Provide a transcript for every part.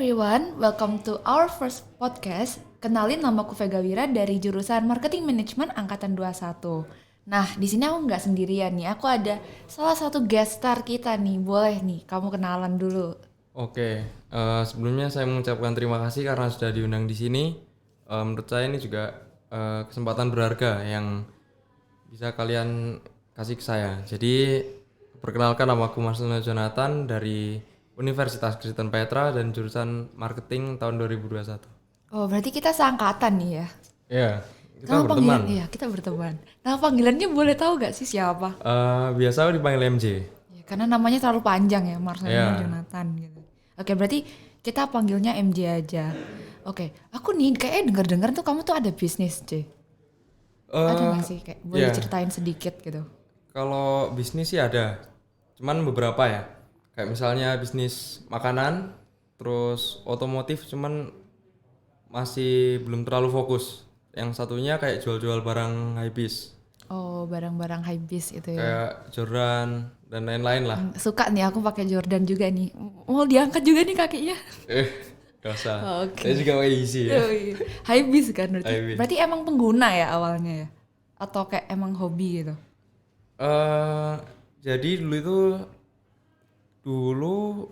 everyone, welcome to our first podcast. Kenalin, namaku Vega Wira dari jurusan Marketing Management angkatan 21. Nah, di sini aku nggak sendirian nih. Aku ada salah satu guest star kita nih. Boleh nih, kamu kenalan dulu. Oke, sebelumnya saya mengucapkan terima kasih karena sudah diundang di sini. Menurut saya ini juga kesempatan berharga yang bisa kalian kasih ke saya. Jadi, perkenalkan, namaku Marcelino Jonathan dari Universitas Kristen Petra dan jurusan Marketing tahun 2021. Oh, berarti kita seangkatan nih ya? Ya, kita Nama berteman. Iya, kita berteman. Nah, panggilannya boleh tahu gak sih siapa? Biasa dipanggil MJ. Ya, karena namanya terlalu panjang ya, Marcelino Iya. Jonathan gitu. Oke, berarti kita panggilnya MJ aja. Oke, aku nih kayaknya denger-dengar tuh kamu tuh ada bisnis, C. Ada gak sih? Kayak boleh iya. ceritain sedikit gitu. Kalau bisnis sih ada, cuman beberapa ya. Kayak misalnya bisnis makanan, terus otomotif, cuman masih belum terlalu fokus. Yang satunya kayak jual-jual barang hypebeast, Oh, barang-barang hypebeast itu ya. kayak Jordan dan lain-lain lah. Suka nih aku pakai Jordan juga nih. Mau diangkat juga nih kakinya. Gak usah. Oke. Saya juga pakai Yeezy ya. Oh, iya. Hypebeast kan berarti. Hypebeast. Berarti emang pengguna ya awalnya ya? Atau kayak emang hobi gitu? Jadi dulu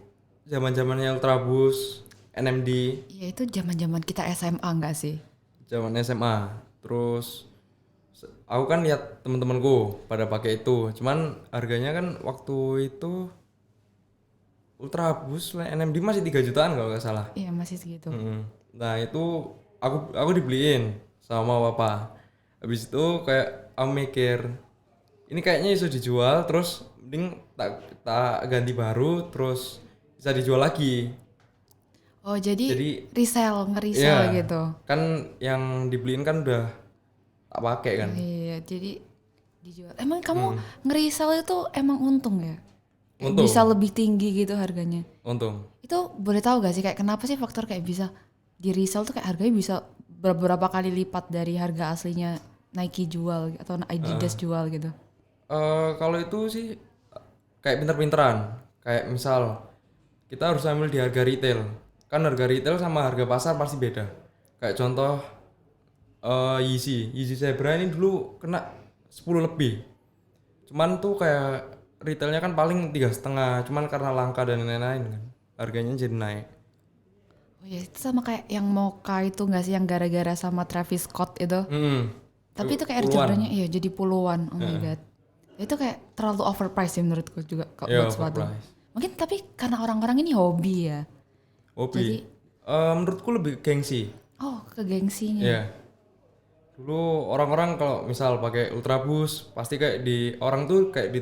zaman-zamannya Ultraboost, NMD, Ya itu zaman-zaman kita SMA enggak sih? zaman SMA. Terus aku kan lihat teman-temanku pada pakai itu. Cuman harganya kan waktu itu Ultraboost NMD masih 3 jutaan kalau nggak salah. Iya masih segitu. Nah, itu aku dibeliin sama papa. Habis itu kayak aku mikir ini kayaknya bisa dijual, terus mending tak ganti baru terus bisa dijual lagi. Oh jadi Jadi ngeresell ya gitu. kan yang dibeliin kan udah tak pakai kan. Iya jadi dijual. Emang kamu ngeresell itu emang untung ya? Kayak Untung. bisa lebih tinggi gitu harganya. Untung. Itu boleh tahu gak sih kayak kenapa sih faktor kayak bisa di resell tuh kayak harganya bisa beberapa kali lipat dari harga aslinya Nike jual atau Adidas jual gitu? Kalau itu sih kayak pinter-pinteran. Kayak misal kita harus ambil di harga retail. Kan harga retail sama harga pasar pasti beda. Kayak contoh Yeezy Zebra ini dulu kena 10 lebih. Cuman tuh kayak retailnya kan paling 3,5. Cuman karena langka dan lain-lain kan, harganya jadi naik. Oh ya itu sama kayak yang Mocha itu gak sih yang gara-gara sama Travis Scott itu? Tapi itu kayak Puluhan. harganya iya jadi puluhan. Oh my god. Itu kayak terlalu overpriced sih menurutku juga kok Iya, buat sepatu. overpriced. Mungkin tapi karena orang-orang ini hobi ya. Hobi. Menurutku lebih gengsi. Oh, ke gengsinya. Iya. Dulu orang-orang kalau misal pakai Ultraboost pasti kayak di orang tuh kayak di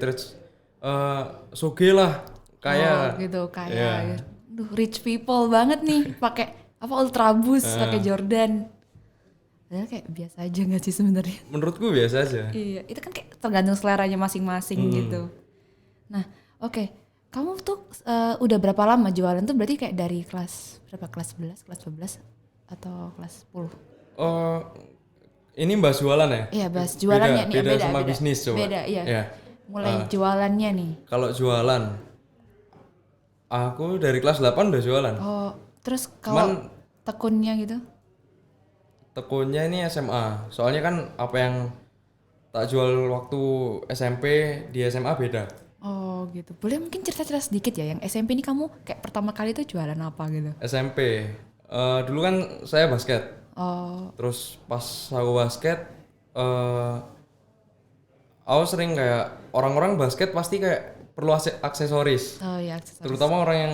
soge lah Oh, kayak gitu kayak Iya. gitu. Duh, rich people banget nih pakai apa Ultraboost, pakai Jordan. Padahal kayak biasa aja gak sih sebenarnya? menurutku biasa aja. Iya, itu kan kayak tergantung seleranya masing-masing gitu. Nah, oke. Kamu tuh udah berapa lama jualan tuh berarti kayak dari kelas berapa? Kelas 11, kelas 12 atau kelas 10? Ini bahas jualan ya? Iya, bahas jualannya nih. Beda sama bisnis coba. Beda, iya. Ya. Mulai jualannya nih. Kalau jualan, aku dari kelas 8 udah jualan. Oh, terus kalau tekunnya gitu? Tekunnya ini SMA. Soalnya kan apa yang tak jual waktu SMP di SMA beda. Oh, gitu. Boleh mungkin cerita-cerita sedikit ya yang SMP ini kamu kayak pertama kali tuh jualan apa gitu? SMP, dulu kan saya basket. Oh, Terus pas aku basket, aku sering kayak orang-orang basket pasti kayak perlu aksesoris. oh ya aksesoris. Terutama orang yang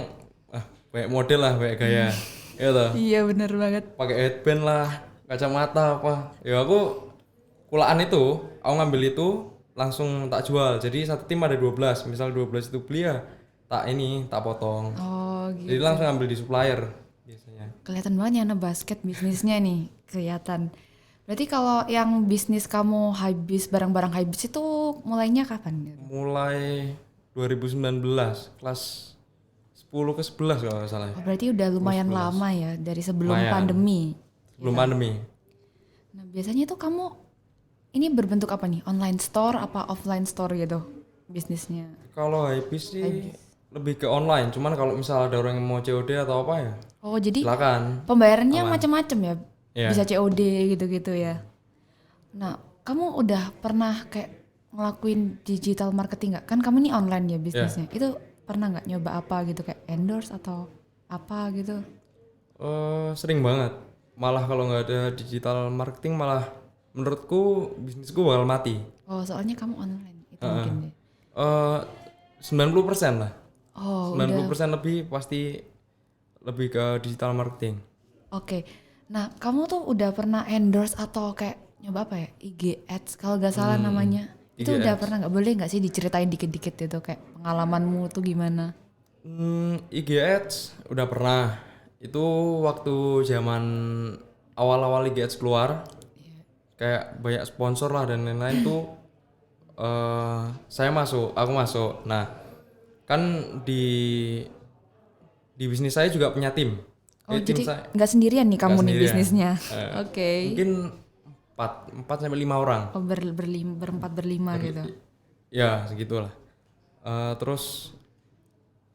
banyak model lah, banyak gaya. Ya toh. Iya, bener banget. Pakai headband lah, kacamata apa. Ya aku kulaan itu, aku ngambil itu langsung tak jual. Jadi satu tim ada 12. Misal 12 itu beli ya tak potong. Oh, Jadi gitu. langsung ambil di supplier biasanya. Kelihatan banget ya anak basket bisnisnya nih, kelihatan. Berarti kalau yang bisnis kamu habis barang-barang habis itu mulainya kapan gitu? Mulai 2019, kelas 10 ke 11 kalau nggak salah. Oh, berarti udah lumayan lama ya dari sebelum Lumayan. pandemi. Sebelum pandemi. Nah, biasanya tuh kamu ini berbentuk apa nih? Online store apa offline store gitu bisnisnya? Kalau Hypebeast sih lebih ke online. Cuman kalau misal ada orang yang mau COD atau apa ya, Oh, jadi silakan. pembayarannya Aman. macam-macam ya? Iya. Bisa COD gitu-gitu ya. Nah, kamu udah pernah kayak ngelakuin digital marketing nggak? Kan kamu nih online ya bisnisnya. Itu pernah nggak nyoba apa gitu kayak endorse atau apa gitu? Sering banget. Malah kalau nggak ada digital marketing malah menurutku bisnisku bakal mati. Oh, soalnya kamu online itu mungkin deh. Eh 90% lah. Oh, 90% lebih pasti lebih ke digital marketing. oke. Nah, kamu tuh udah pernah endorse atau kayak nyoba apa ya? IG Ads kalau nggak salah namanya. Itu IG udah Ads. pernah nggak? Boleh nggak sih diceritain dikit-dikit itu kayak pengalamanmu tuh gimana? IG Ads udah pernah. Itu waktu zaman awal-awal IG Ads keluar, kayak banyak sponsor lah dan lain-lain tuh aku masuk. Nah, kan di bisnis saya juga punya tim. Oh, Tim jadi saya nggak sendirian nih nggak kamu nih sendirian. bisnisnya? Eh, Oke. Mungkin 4 sampai 5 orang. Oh, berempat berlima gitu. Ya, segitulah. Terus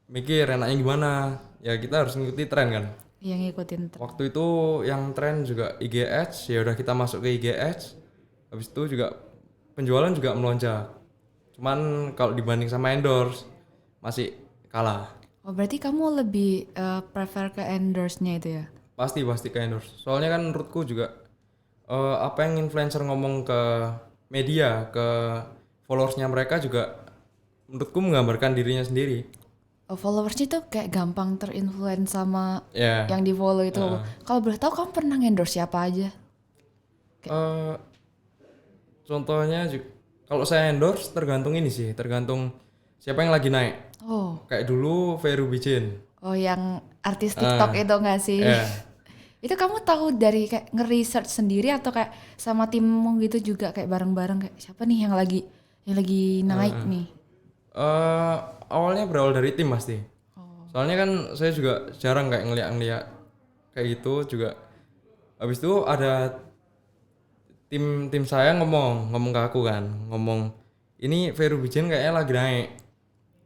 mikir enaknya gimana? Ya kita harus ngikuti tren kan. Yang ngikutin. Waktu itu yang tren juga IG Ads, ya udah kita masuk ke IG Ads. Habis itu juga penjualan juga melonjak. Cuman kalau dibanding sama endorse masih kalah. Oh, berarti kamu lebih prefer ke endorse-nya itu ya? Pasti ke endorse. Soalnya kan menurutku juga apa yang influencer ngomong ke media, ke followersnya mereka juga menurutku menggambarkan dirinya sendiri. Oh, followersnya tuh kayak gampang terinfluence sama Ya. yang di follow itu. Kalau boleh tahu kamu pernah endorse siapa aja? Eh, Contohnya kalau saya endorse tergantung ini sih, tergantung siapa yang lagi naik. Oh, Kayak dulu Vero Bijin. oh yang artis TikTok itu nggak sih? Ya. Itu kamu tahu dari kayak nge-research sendiri atau kayak sama timmu gitu juga kayak bareng-bareng kayak siapa nih yang lagi naik nih? Awalnya berawal dari tim pasti. Soalnya kan saya juga jarang kayak ngeliat kayak gitu juga. Habis itu ada tim saya ngomong ke aku kan, ngomong ini Vero Bijin kayaknya lagi naik.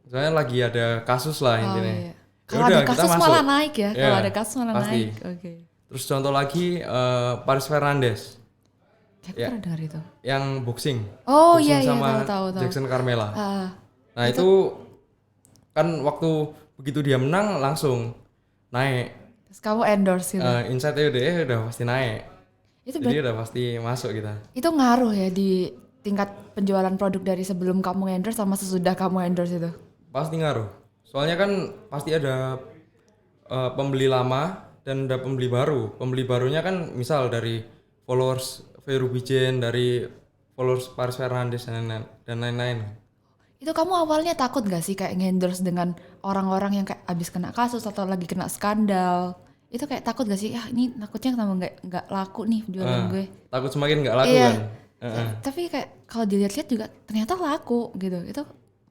Soalnya lagi ada kasus lah Oh intinya. iya. Ya Kalau udah, ada kita kasus masuk. malah naik ya. Ya, Kalau ada kasus malah pasti. naik. Oke. Terus contoh lagi Paris Fernandes Kayak Ya. pernah dengar itu. yang boxing. Oh Boxing iya iya sama tahu. Jackson Carmela. Ah, Nah itu kan waktu begitu dia menang langsung naik. terus kamu endorse gitu. Insight EUDE udah pasti naik. Itu Jadi udah pasti masuk kita. Itu ngaruh ya di tingkat penjualan produk dari sebelum kamu endorse sama sesudah kamu endorse itu. Pasti ngaruh. Soalnya kan pasti ada pembeli lama dan ada pembeli baru. Pembeli barunya kan misal dari followers Vero Bijin, dari followers Paris Fernandes dan lain-lain. Itu kamu awalnya takut gak sih kayak nge-endorse dengan orang-orang yang kayak abis kena kasus atau lagi kena skandal? Itu kayak takut gak sih? Ah ini takutnya kenapa nggak laku nih jualan gue. Takut semakin nggak laku Iya. kan. Tapi kayak kalau dilihat-lihat juga ternyata laku gitu. Itu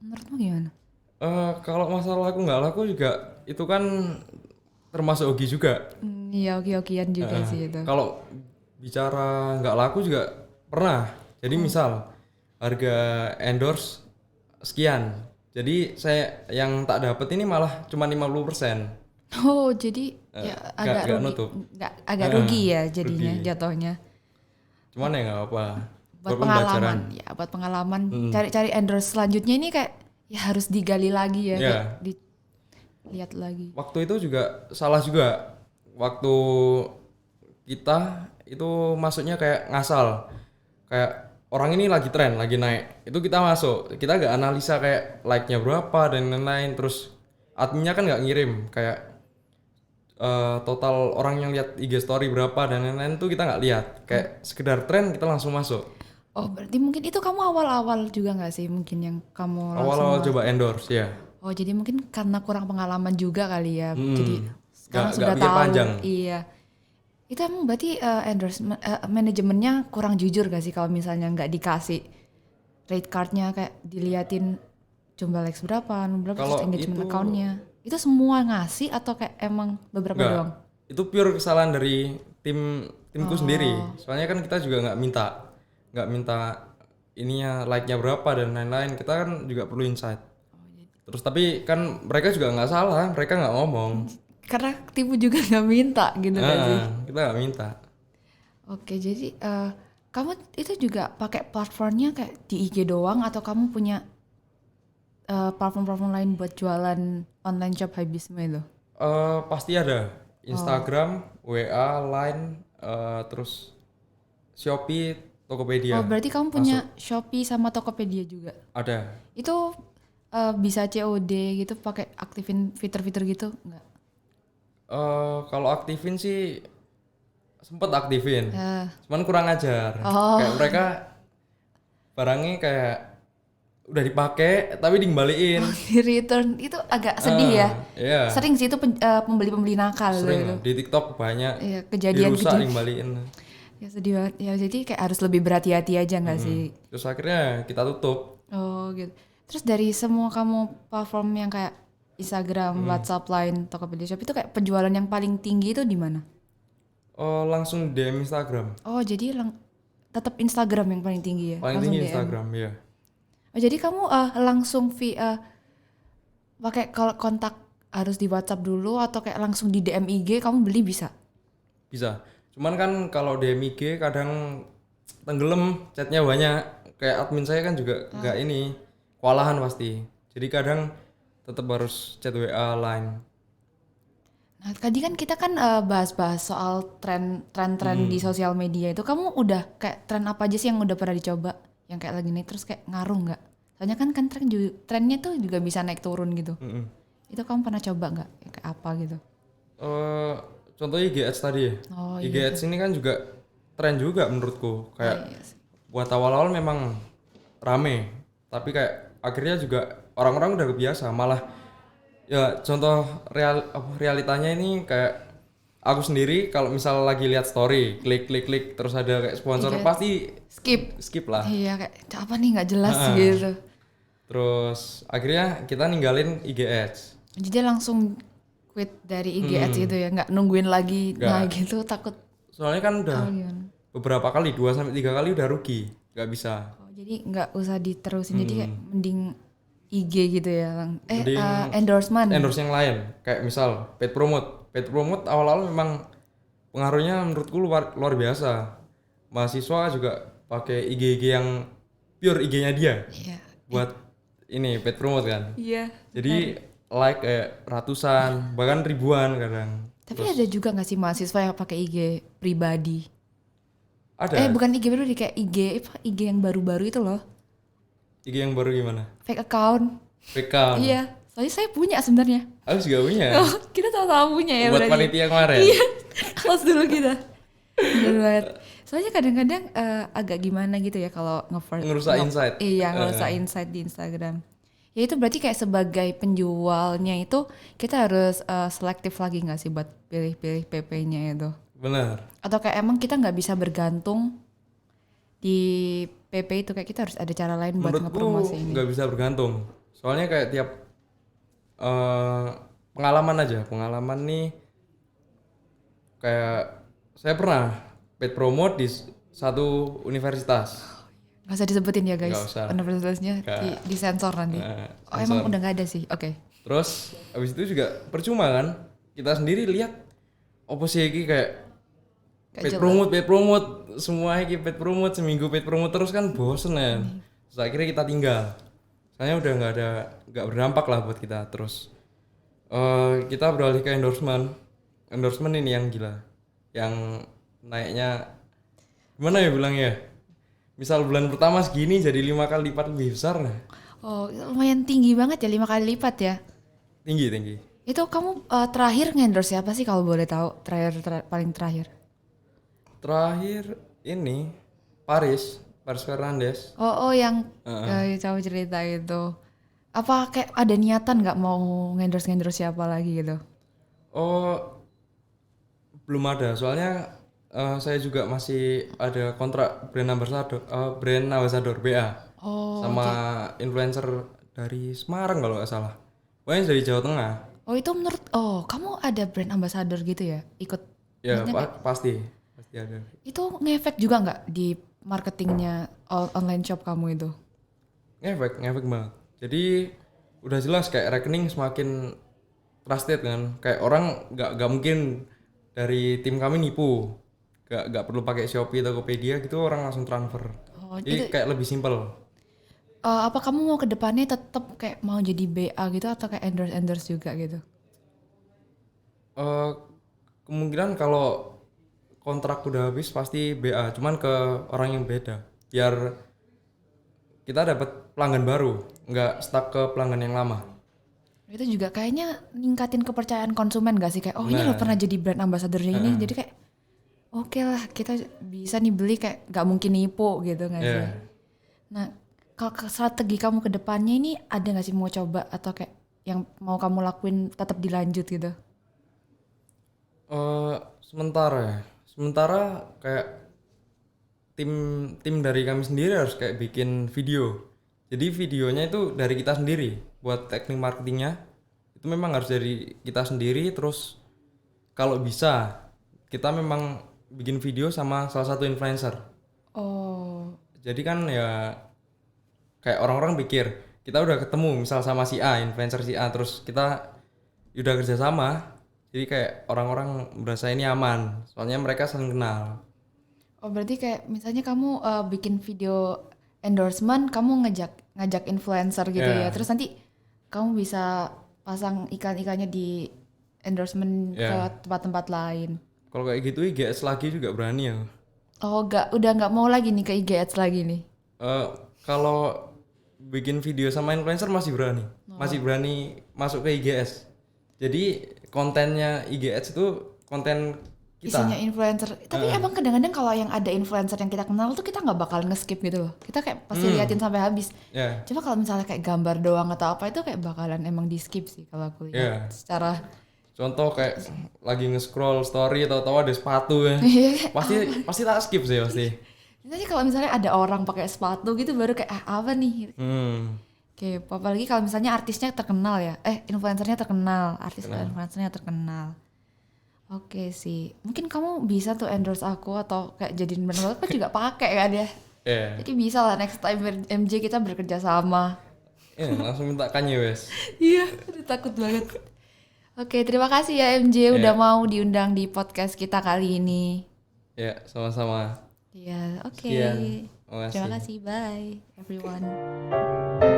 menurutmu gimana? Kalau masalah laku nggak laku juga itu kan termasuk hoki juga. Iya oke-okean juga sih itu. Kalau bicara nggak laku juga pernah. Jadi misal harga endorse sekian. Jadi saya yang tak dapat ini malah cuma 50%. Oh jadi ya agak nggak rugi. nutup. Agak rugi ya jadinya rugi. jatuhnya. Cuman ya nggak apa. Buat pengalaman ya buat pengalaman cari-cari endorse selanjutnya ini kayak ya harus digali lagi ya, Iya. kayak dilihat lagi. Waktu itu juga salah juga. Waktu kita itu masuknya kayak ngasal. Kayak orang ini lagi tren, lagi naik. Itu kita masuk. Kita nggak analisa kayak like-nya berapa dan lain-lain. Terus adminnya kan nggak ngirim kayak total orang yang lihat IG story berapa dan lain-lain tuh kita nggak lihat. Kayak sekedar tren kita langsung masuk. Oh berarti mungkin itu kamu awal-awal juga nggak sih mungkin yang kamu langsung Awal-awal coba endorse ya. Oh jadi mungkin karena kurang pengalaman juga kali ya. Jadi sekarang Nggak sudah pikir tahu. panjang. Iya. Itu emang berarti endorsement manajemennya kurang jujur gak sih kalau misalnya nggak dikasih rate cardnya kayak diliatin jumlah likes berapa terus Kalau engagement itu- accountnya. Itu semua ngasih atau kayak emang beberapa Nggak. doang? Itu pure kesalahan dari timku sendiri. Soalnya kan kita juga nggak minta ininya like-nya berapa dan lain-lain. Kita kan juga perlu insight. Terus tapi kan mereka juga nggak salah, mereka nggak ngomong. Karena tipu juga nggak minta gitu kan sih. Kita nggak minta. Oke, jadi kamu itu juga pakai platformnya kayak di IG doang atau kamu punya platform-platform lain buat jualan online shop Habisme itu? Pasti ada Instagram, WA, Line, terus Shopee, Tokopedia. Oh, berarti kamu punya Shopee sama Tokopedia juga? Ada. Itu bisa COD gitu pakai aktifin fitur-fitur gitu nggak? Kalau aktifin sih sempet aktifin, Eh, cuman kurang ajar. Oh. Kayak mereka barangnya kayak udah dipakai tapi dikembaliin. di return itu agak sedih ya. Iya. Sering sih itu pembeli-pembeli nakal Sering gitu. lah. Di TikTok banyak Iya, kejadian dirusak dikembaliin. Ya sedih banget. Ya jadi kayak harus lebih berhati-hati aja nggak sih? Terus akhirnya kita tutup. Oh gitu. Terus dari semua kamu platform yang kayak Instagram, WhatsApp, Line, Tokopedia Shop itu kayak penjualan yang paling tinggi itu di mana? Langsung DM Instagram. Oh jadi tetap Instagram yang paling tinggi ya? Paling Langsung tinggi DM. Instagram ya. Oh jadi kamu langsung pakai kalau kontak harus di WhatsApp dulu atau kayak langsung di DM IG kamu beli bisa? Bisa. Cuman kan kalau DM IG kadang tenggelam, chatnya banyak. Kayak admin saya kan juga nggak ini, kewalahan pasti. Jadi kadang tetap harus chat WA, Line. Nah, tadi kan kita kan bahas-bahas soal tren-tren di sosial media itu. Kamu udah kayak tren apa aja sih yang udah pernah dicoba? Yang kayak lagi naik terus kayak ngaruh nggak? Soalnya kan trennya tuh juga bisa naik turun gitu. Itu kamu pernah coba nggak? Kayak apa gitu? Contohnya IG Ads tadi ya. Oh IG Ads ini kan juga tren juga menurutku. Kayak iya sih. buat awal-awal memang rame. Tapi kayak akhirnya juga orang-orang udah kebiasa. Malah ya contoh realitanya ini kayak aku sendiri kalau misal lagi lihat story, klik terus ada kayak sponsor pasti skip lah. Iya kayak apa nih nggak jelas gitu. Terus akhirnya kita ninggalin IG Ads. Jadi langsung quit dari IG Ads itu ya, nggak nungguin lagi nah gitu takut. Soalnya kan udah Gimana? beberapa kali 2-3 kali udah rugi, nggak bisa. Oh, jadi nggak usah diterusin jadi kayak mending IG gitu ya, Mending endorsement. endorse yang lain, kayak misal paid promote awal-awal memang pengaruhnya menurutku luar biasa. Mahasiswa juga pakai IG yang pure IG-nya dia Iya. buat ini paid promote kan. Iya. Jadi like kayak ratusan bahkan ribuan kadang. Tapi ada juga nggak sih mahasiswa yang pakai IG pribadi? Ada Bukan IG pribadi kayak IG yang baru-baru itu loh, IG yang baru gimana? fake account. PK. Iya. Soalnya saya punya sebenarnya. Aku juga punya. Oh, kita sama-sama punya ya Buat berarti. panitia kemarin. Iya. Close dulu kita. Bener banget. Soalnya kadang-kadang agak gimana gitu ya kalau Ngerusak insight. Iya, ngerusak insight di Instagram. Ya itu berarti kayak sebagai penjualnya itu kita harus selektif lagi nggak sih buat pilih-pilih PP-nya itu? Benar. Atau kayak emang kita nggak bisa bergantung di PP itu, kayak kita harus ada cara lain buat Menurutku ngepromosiin. nggak bisa bergantung. Soalnya kayak tiap pengalaman nih kayak saya pernah paid promote di satu universitas. Nggak usah disebutin ya guys, Nggak usah. universitasnya di sensor nanti. Oh emang udah nggak ada sih, oke. Terus habis itu juga percuma kan, kita sendiri lihat opsi iki kayak paid promote semua iki paid promote, seminggu paid promote terus kan bosen ya. Terus akhirnya kita tinggal. Soalnya udah nggak berdampak lah buat kita. Terus kita beralih ke endorsement ini yang gila, yang naiknya gimana ya bilangnya, misal bulan pertama segini jadi 5 kali lipat lebih besar. Oh lumayan tinggi banget ya, 5 kali lipat ya. Tinggi. Itu kamu terakhir nge-endorse siapa sih kalau boleh tahu? Paling terakhir. Terakhir ini Paris Fernandes. Oh yang kamu cerita itu. Apa kayak ada niatan nggak mau nge-endorse siapa lagi gitu? Oh belum ada, soalnya saya juga masih ada kontrak brand ambassador BA sama influencer dari Semarang kalau nggak salah. Pokoknya dari Jawa Tengah. Oh itu kamu ada brand ambassador gitu ya? Ikut? Ya pasti ada. Itu ngefek juga nggak di marketingnya online shop kamu itu? Ngefek banget. Jadi udah jelas kayak rekening semakin trusted kan. Kayak orang nggak mungkin dari tim kami nipu. Nggak perlu pakai Shopee, Tokopedia gitu, orang langsung transfer. Oh, Jadi itu kayak lebih simpel. apa kamu mau ke depannya tetap kayak mau jadi BA gitu atau kayak endorse juga gitu? Eh, Kemungkinan kalau kontrak udah habis pasti BA, cuman ke orang yang beda. Biar kita dapat pelanggan baru, nggak stuck ke pelanggan yang lama. Itu juga kayaknya ningkatin kepercayaan konsumen gak sih? Kayak, oh ini lo Nah, pernah jadi brand ambassador ini. Jadi kayak, oke lah kita bisa nih beli kayak gak mungkin nipu gitu gak sih? ya. Nah, kalau strategi kamu ke depannya ini ada gak sih mau coba atau kayak yang mau kamu lakuin tetap dilanjut gitu? Sementara kayak tim tim dari kami sendiri harus kayak bikin video. Jadi videonya itu dari kita sendiri. Buat teknik marketingnya itu memang harus dari kita sendiri. Terus kalau bisa kita memang bikin video sama salah satu influencer. Oh, Jadi kan ya kayak orang-orang pikir kita udah ketemu misal sama si A, influencer si A, terus kita udah kerja sama. Jadi kayak orang-orang merasa ini aman. Soalnya mereka saling kenal. oh berarti kayak misalnya kamu bikin video endorsement, kamu ngajak influencer gitu ya. Ya, Terus nanti kamu bisa pasang iklan-iklannya di endorsement ke ya. tempat-tempat lain. Kalau kayak gitu IGS lagi juga berani ya. Oh, udah nggak mau lagi nih ke IG Ads lagi nih. Eh, Kalau bikin video sama influencer masih berani. Masih berani masuk ke IGS. Jadi kontennya IGS itu konten Isinya kita. influencer. Tapi emang kadang-kadang kalau yang ada influencer yang kita kenal tuh kita nggak bakal nge-skip gitu loh. Kita kayak pasti liatin sampai habis. Ya, Coba kalau misalnya kayak gambar doang atau apa itu kayak bakalan emang di skip sih kalau aku lihat. ya. Secara Contoh kayak lagi nge-scroll story tahu-tahu ada sepatu ya. iya. Pasti tak skip sih pasti. Nanti kalau misalnya ada orang pakai sepatu gitu baru kayak apa nih? Hmm. Oke, apalagi kalau misalnya artisnya terkenal ya. Influencernya terkenal, artis atau influencernya terkenal. Oke sih. Mungkin kamu bisa tuh endorse aku atau kayak jadiin brand aku juga pakai kan ya. Ya. Jadi bisa lah next time MJ kita bekerja sama. Ya, langsung minta Kanye West. Iya, aduh, takut banget. Oke, terima kasih ya MJ udah Ya, mau diundang di podcast kita kali ini. ya, sama-sama. Iya, oke. Sekian. Terima Makasih. kasih, bye everyone.